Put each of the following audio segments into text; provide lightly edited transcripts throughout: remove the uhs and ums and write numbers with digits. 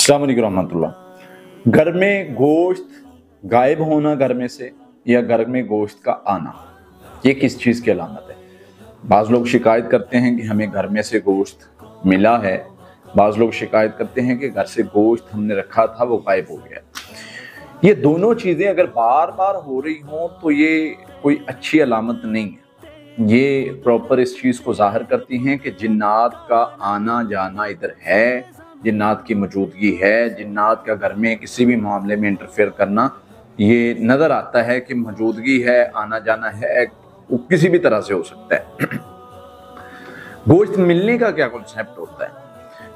अस्सलाम वालेकुम रहमतुल्लाह। घर में गोश्त गायब होना घर में से या घर में गोश्त का आना, ये किस चीज़ की अलामत है? बाज़ लोग शिकायत करते हैं कि हमें घर में से गोश्त मिला है, बाज़ लोग शिकायत करते हैं कि घर से गोश्त हमने रखा था वो गायब हो गया। ये दोनों चीज़ें अगर बार बार हो रही हों तो ये कोई अच्छी अलामत नहीं है। ये प्रॉपर इस चीज़ को ज़ाहिर करती हैं कि जिन्नात का आना जाना इधर है, जिन्नात की मौजूदगी है, जिन्नात का घर में किसी भी मामले में इंटरफेयर करना, ये नज़र आता है कि मौजूदगी है, आना जाना है, वो किसी भी तरह से हो सकता है। गोश्त मिलने का क्या कॉन्सेप्ट होता है?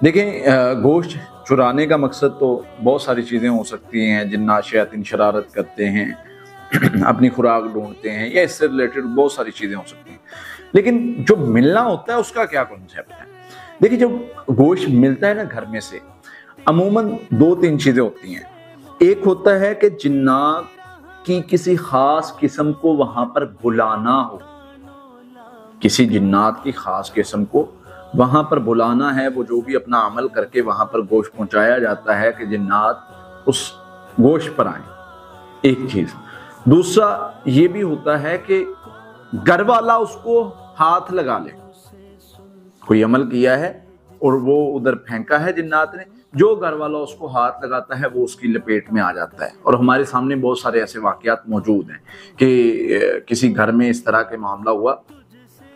देखें, गोश्त चुराने का मकसद तो बहुत सारी चीज़ें हो सकती हैं। जिन्नात शयातीन शरारत करते हैं, अपनी खुराक ढूंढते हैं, या इससे रिलेटेड बहुत सारी चीज़ें हो सकती हैं। लेकिन जो मिलना होता है उसका क्या कॉन्सेप्ट है? देखिए, जब गोश्त मिलता है ना घर में से, अमूमन दो तीन चीज़ें होती हैं। एक होता है कि जिन्नात की किसी खास किस्म को वहां पर बुलाना हो, किसी जिन्नात की खास किस्म को वहां पर बुलाना है, वो जो भी अपना अमल करके वहां पर गोश्त पहुंचाया जाता है कि जिन्नात उस गोश्त पर आए, एक चीज। दूसरा ये भी होता है कि घर वाला उसको हाथ लगा ले, कोई अमल किया है और वो उधर फेंका है जिन्नात ने, जो घर वाला उसको हाथ लगाता है वो उसकी लपेट में आ जाता है। और हमारे सामने बहुत सारे ऐसे वाकयात मौजूद हैं कि किसी घर में इस तरह के मामला हुआ।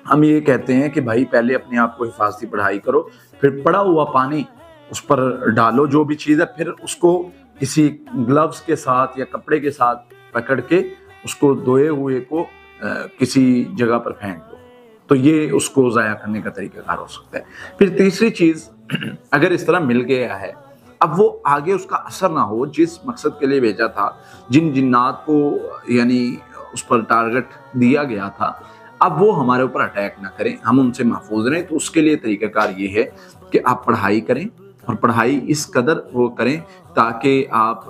हम ये कहते हैं कि भाई पहले अपने आप को हिफाजती पढ़ाई करो, फिर पड़ा हुआ पानी उस पर डालो, जो भी चीज़ है, फिर उसको किसी ग्लव्स के साथ या कपड़े के साथ पकड़ के उसको धोए हुए को किसी जगह पर फेंक दो, तो ये उसको ज़ाया करने का तरीकाकार हो सकता है। फिर तीसरी चीज़, अगर इस तरह मिल गया है, अब वो आगे उसका असर ना हो जिस मकसद के लिए भेजा था, जिन जिन्नात को यानी उस पर टारगेट दिया गया था, अब वो हमारे ऊपर अटैक ना करें, हम उनसे महफूज रहें। तो उसके लिए तरीकाकार ये है कि आप पढ़ाई करें, और पढ़ाई इस कदर वो करें ताकि आप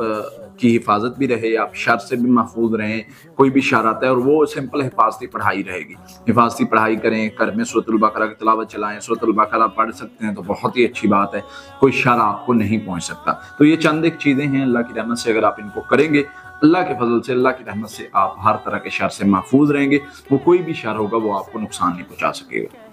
की हिफाजत भी रहे, आप शर से भी महफूज रहें। कोई भी शर आता है और वो सिंपल हिफाजती पढ़ाई रहेगी। हिफाजती पढ़ाई करें, घर में सूरत बकरा की तिलावत चलाएं। सूरत बकरा पढ़ सकते हैं तो बहुत ही अच्छी बात है, कोई शर आपको नहीं पहुंच सकता। तो ये चंद एक चीज़ें हैं, अल्लाह की रहमत से अगर आप इनको करेंगे, अल्लाह के फजल से, अल्लाह की रहमत से आप हर तरह के शर से महफूज रहेंगे। वो कोई भी शर होगा वो आपको नुकसान नहीं पहुंचा सकेगा।